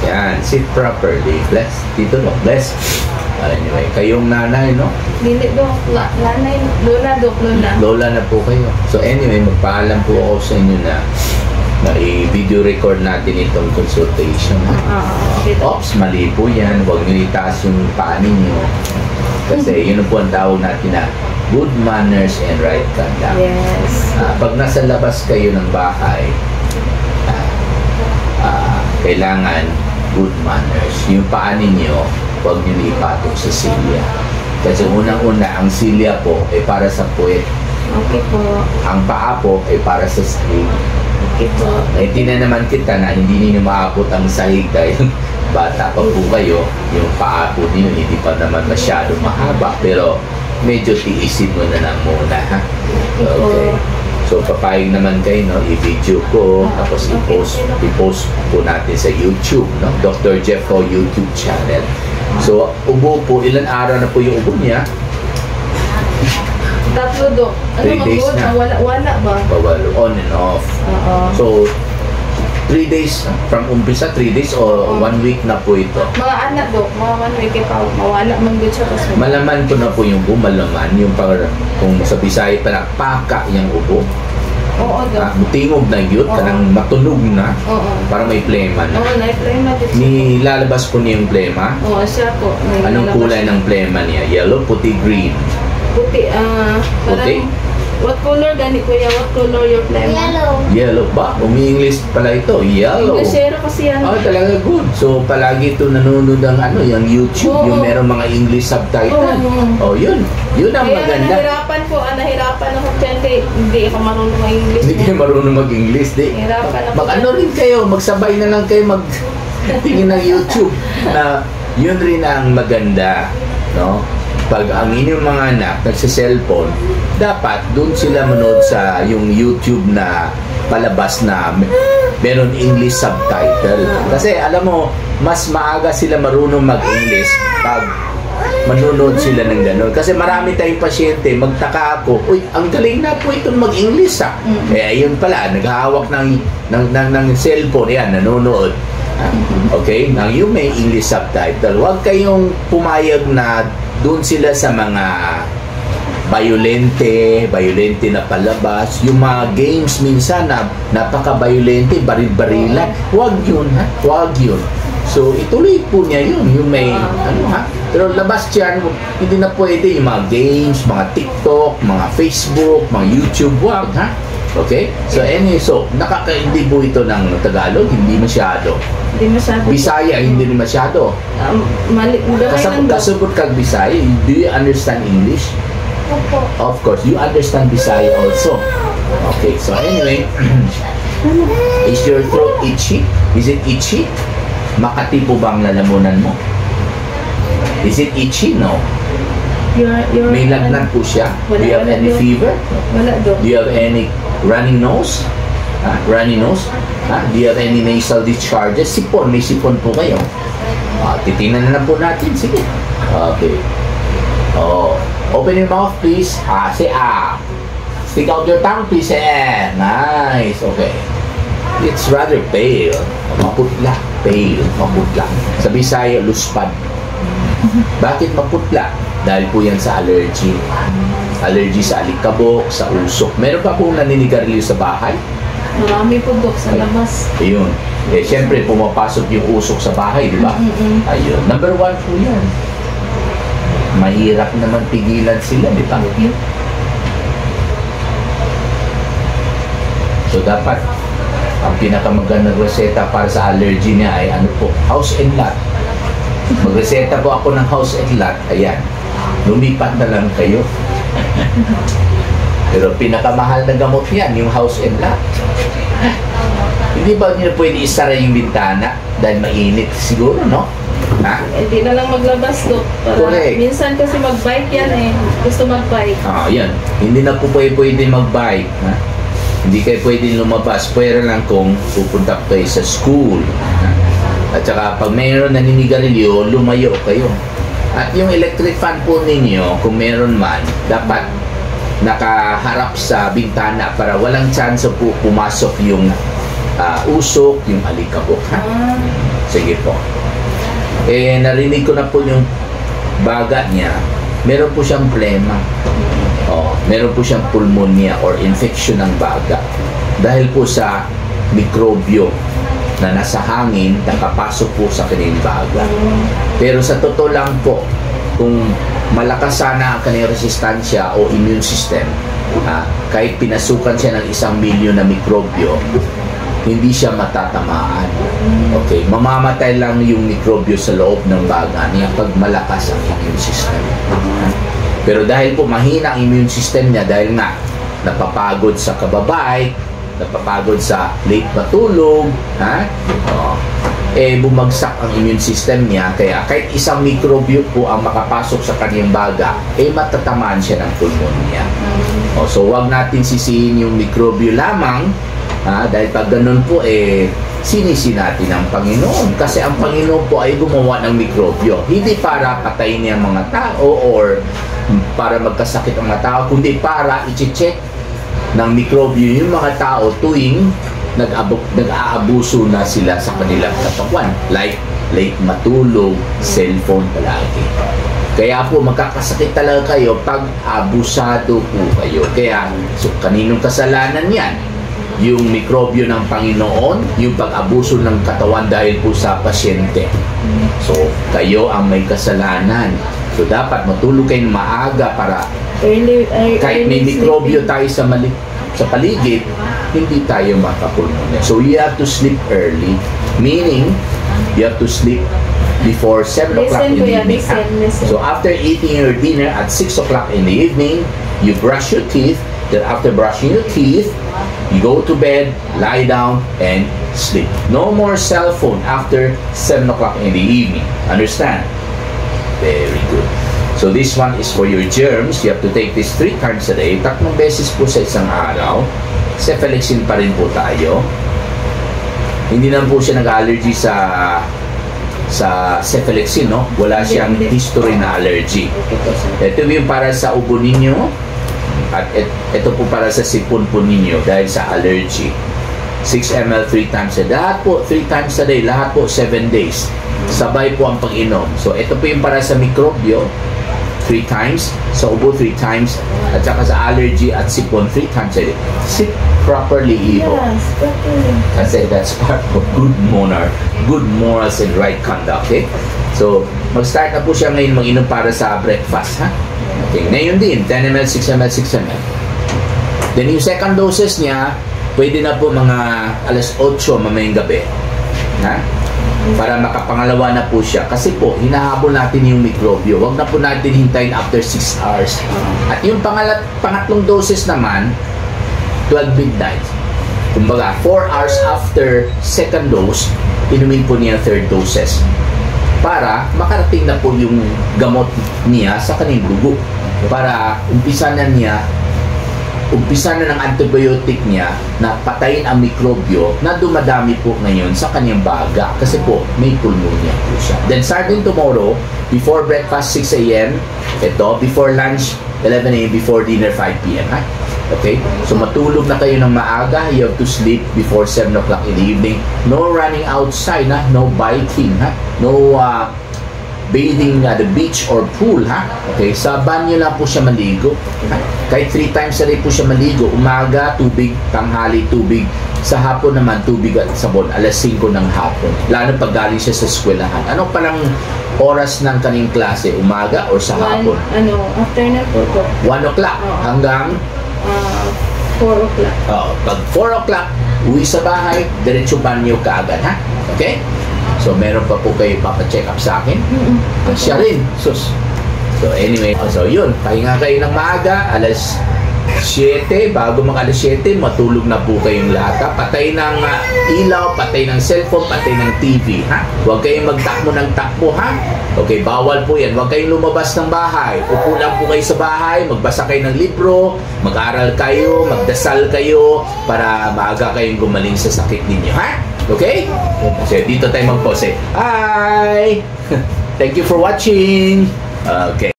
Yan, sit properly. Bless. Dito, no? Bless. Anyway, kayong nanay, no? Dili, Dok. Nanay, lola, Dok, lola. Lola na po kayo. So anyway, magpaalam po ako sa inyo na i-video record natin itong consultation. Okay, Dok. Oops, mali po yan. Huwag nyo itaas yung paa ninyo. Kasi yun po ang tawag natin na good manners and right conduct. Yes. Pag nasa labas kayo ng bahay, kailangan good manners. Yung paa ninyo, huwag nyo ipatong sa silya. Kasi unang-una, ang silya po ay para sa puwet. Okay po. Ang paa po ay para sa sahig. Okay po. Tingnan naman kita na hindi ninyo maabot ang sahig dahil bata pa po kayo. Yung paa po ninyo hindi pa naman masyado mahaba. Pero medyo tiisin mo na lang muna, ha? Okay. So, papayag naman kayo, no? I-video ko, tapos i-post po natin sa YouTube, no? Dr. Jeff Ho YouTube channel. So, ubo po, ilan araw na po yung ubo niya? 3, Dok. 3 days na. Wala ba? Bawal, on and off. So, 3 days, from umpisa, 3 days o 1 week na po ito? Mga anak, Dok. Mga 1 week pa. Mawala man good siya. Malaman ko na po yung ubo, malaman. Yung kung sa Bisaya pa na, paka yung ubo. Oo, Dok. Tingog na yun, kanang matunog na. Para may plema na. Oo, may plema dito. Nilalabas po niya yung plema. Oo, siya po. Anong kulay ng plema niya? Yellow, puti, green? Puti, puti? What color gani kuya? What color your plema? Yellow. Yellow ba? Umi-English pala ito. Yellow. Englishero kasi yan. Talaga good. So, palagi ito nanonood ng yung YouTube, yung meron mga English subtitle. Yun. Yun ang kaya maganda. nahirapan ako dyan. Hindi ako marunong mag-English. Hindi kayo marunong mag-English. Nahirapan ako. Mag-ano rin kayo, magsabay na lang kayo tingin ng YouTube na yun rin ang maganda, no? Pag ang inyong mga anak nagsa-cellphone, dapat doon sila manood sa yung YouTube na palabas na meron English subtitle. Kasi alam mo, mas maaga sila marunong mag-English pag manonood sila ng gano'n. Kasi marami tayong pasyente, magtaka ako, uy, ang galing na po itong mag-English, ha? Ayun pala, naghahawak ng cellphone, yan, nanonood. Okay? Now, yung may English subtitle, huwag kayong pumayag na doon sila sa mga violente na palabas. Yung mga games minsan na napaka-violente, baril-barilan. Huwag yun, ha? Huwag yun. So, ituloy po niya yun. Yung may, pero labas dyan, hindi na pwede yung mga games, mga TikTok, mga Facebook, mga YouTube, huwag, ha? Okay? So, nakakaintindi po ito ng Tagalog, hindi masyado. Hindi masyado. Bisaya, hindi rin masyado. Kasabot kag Bisaya, do you understand English? Opo. Of course, you understand Bisaya also. Okay, so anyway, is your throat itchy? Is it itchy? Makati po ba ang lalamunan mo? Is it itchy? No. May lagnat po siya? Do you have any fever? Wala, Dok. Do you have any running nose? Runny nose? Do you have any nasal discharges? Sipon, may sipon po kayo. Titingnan na lang po natin. Sige. Okay. Open your mouth, please. Say Stick out your tongue, please. Nice. Okay. It's rather pale. Maputla. Pale. Maputla. Sa Bisaya, luspad. Bakit maputla? Dahil po yan sa allergy. Allergy sa alikabok, sa usok. Meron pa po naninigarilyo sa bahay? Marami po, Dok, sa labas. Ayun. Siyempre, pumapasok yung usok sa bahay, di ba? Ayun. Number 1 po yan. Mahirap naman pigilan sila, di ba? So, dapat, ang pinakamagandang reseta para sa allergy niya ay house and lot. Magreseta po ako ng house and lot. Ayan. Lumipat na lang kayo. Pero pinakamahal na gamot yan, yung house and lot. Hindi ba nyo pwede isara yung bintana dahil mainit siguro, no? Hindi na lang maglabas, Dok. Correct. Minsan kasi mag-bike yan Gusto mag-bike. Yan. Hindi na po pwede mag-bike. Hindi kayo pwede lumabas. Pwede lang kung pupunta kayo sa school. At saka pag mayroon naninigarilyo, lumayo kayo. At yung electric fan po ninyo, kung meron man, dapat nakaharap sa bintana para walang chance po pumasok yung usok, yung alikabok. So Sige po. Narinig ko na po yung baga niya. Meron po siyang plema. Meron po siyang pulmonya or infection ng baga. Dahil po sa mikrobyo na nasa hangin, nakapasok po sa kanyang baga. Pero sa totoo lang po, kung malakas sana ang kanyang resistensya o immune system, kahit pinasukan siya ng 1 milyon na mikrobyo, hindi siya matatamaan. Okay, mamamatay lang yung mikrobyo sa loob ng baga niya pag malakas ang immune system. Pero dahil po mahina ang immune system niya, dahil nga napapagod sa kababay, napapagod sa late matulog, bumagsak ang immune system niya, kaya kahit 1 mikrobyo po ang makapasok sa kanyang baga, matatamaan siya ng pulmonya. So wag natin sisihin yung mikrobyo lamang, dahil pag ganun po, sinisi natin ang Panginoon. Kasi ang Panginoon po ay gumawa ng mikrobyo. Hindi para patayin niya ang mga tao or para magkasakit ang mga tao, kundi para i-check ng mikrobyo yung mga tao tuwing nag-aabuso na sila sa kanilang katawan. Like, late matulog, cellphone palagi. Kaya po, magkakasakit talaga kayo pag abusado po kayo. Kaya, so, kaninong kasalanan yan? Yung mikrobyo ng Panginoon, yung pag-abuso ng katawan dahil po sa pasyente. So, kayo ang may kasalanan. So, dapat matulog kayo maaga para kahit may mikrobyo tayo sa paligid, hindi tayo makapulmonya. So, you have to sleep early. Meaning, you have to sleep before 7 o'clock in the evening. So, after eating your dinner at 6 o'clock in the evening, you brush your teeth. Then after brushing your teeth, you go to bed, lie down, and sleep. No more cell phone after 7 o'clock in the evening. Understand? Very good. So this one is for your germs. You have to take this 3 times a day. 3 beses po sa isang araw. Cephalexin pa rin po tayo. Hindi naman po siya nag-allergy sa cephalexin, no? Wala siyang history na allergy. Ito yung para sa ubo ninyo. At ito po para sa sipon po ninyo dahil sa allergy. 6 ml 3 times a day. Lahat po, 3 times a day. Lahat po, 7 days. Sabay po ang pag-inom. So, ito po yung para sa mikrobyo. 3 times. Sa ubo, 3 times. At saka sa allergy at sipon, 3 times a day. Sit properly, Ivo. Yes, properly. Kasi that's part of good morals and right conduct. Okay? So, mag-start na po siya ngayon mag-inom para sa breakfast, ha? Okay, ngayon din, 10 ml, 6 ml, 6 ml. Then yung second doses niya, pwede na po mga alas 8 mamayang gabi. Ha? Para makapangalawa na po siya. Kasi po, hinahabol natin yung mikrobyo. Huwag na po natin hintayin after 6 hours. At yung pangatlong doses naman, 12 midnight. Kumbaga, 4 hours after second dose, inumin po niya third doses. Para makarating na po yung gamot niya sa kanyang dugo. Para umpisa na ng antibiotic niya na patayin ang mikrobyo na dumadami po ngayon sa kanyang baga. Kasi po, may pulmonya po siya. Then starting tomorrow, before breakfast 6 a.m., ito, before lunch 11 a.m., before dinner 5 p.m. Ha? Okay? So matulog na kayo ng maaga. You have to sleep before 7 o'clock in the evening. No running outside, ha? No biking, ha? No bathing at the beach or pool, ha? Okay? Sa banyo lang po siya maligo. Ha? Kahit 3 times a day po siya maligo. Umaga, tubig. Tanghali, tubig. Sa hapon naman, tubig at sabon. Alas 5 ng hapon. Lalo pag galing siya sa eskwelahan. Ano palang oras ng kaniyang klase? Umaga or sa hapon? Afternoon po. 1 o'clock hanggang 4 o'clock. Pag 4 o'clock, uwi sa bahay, diretso banyo kaagad, ha? Okay? So, meron pa po kayo papacheck up sa akin? Siya rin. Sus. So, anyway. So, yun. Pahinga kayo ng maaga. Alas 7. Bago mga alas 7, matulog na po kayong lahat, ha? Patay ng ilaw, patay ng cellphone, patay ng TV, ha? Huwag kayong magtakbo ng takbo, ha? Okay, bawal po yan. Huwag kayong lumabas ng bahay. Upo lang po kayo sa bahay, magbasa kayo ng libro, mag-aral kayo, magdasal kayo, para maaga kayong gumaling sa sakit ninyo, ha? Okay? So, dito tayo mag-pause. Hi! Thank you for watching! Okay.